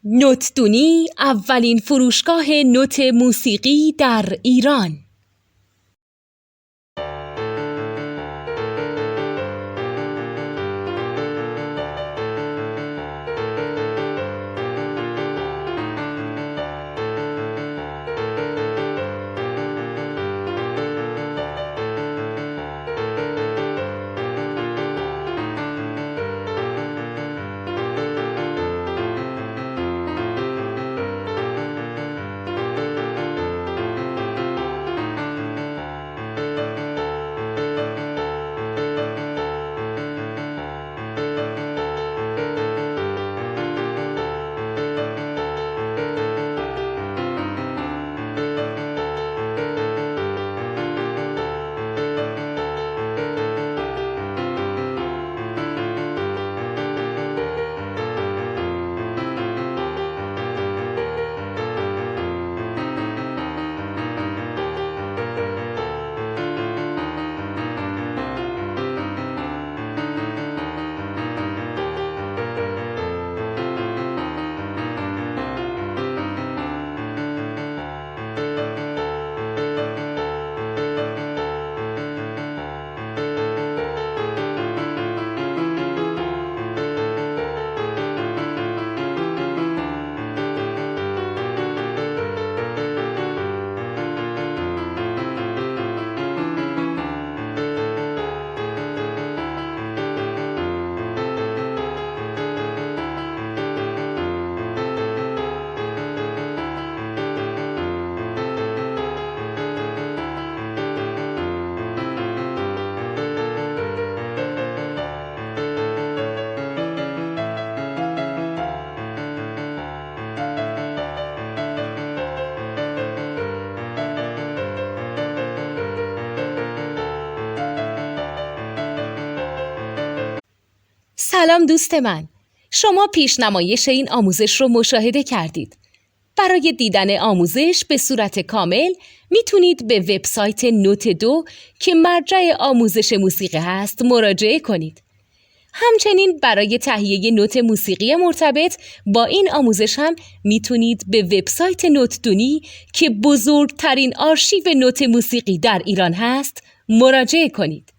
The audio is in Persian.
نوتدونی اولین فروشگاه نوت موسیقی در ایران. سلام دوست من، شما پیشنمایش این آموزش رو مشاهده کردید. برای دیدن آموزش به صورت کامل میتونید به وبسایت نوت2 که مرجع آموزش موسیقی هست مراجعه کنید. همچنین برای تهیه نوت موسیقی مرتبط با این آموزش هم میتونید به وبسایت نوتدونی که بزرگترین آرشیو نوت موسیقی در ایران هست مراجعه کنید.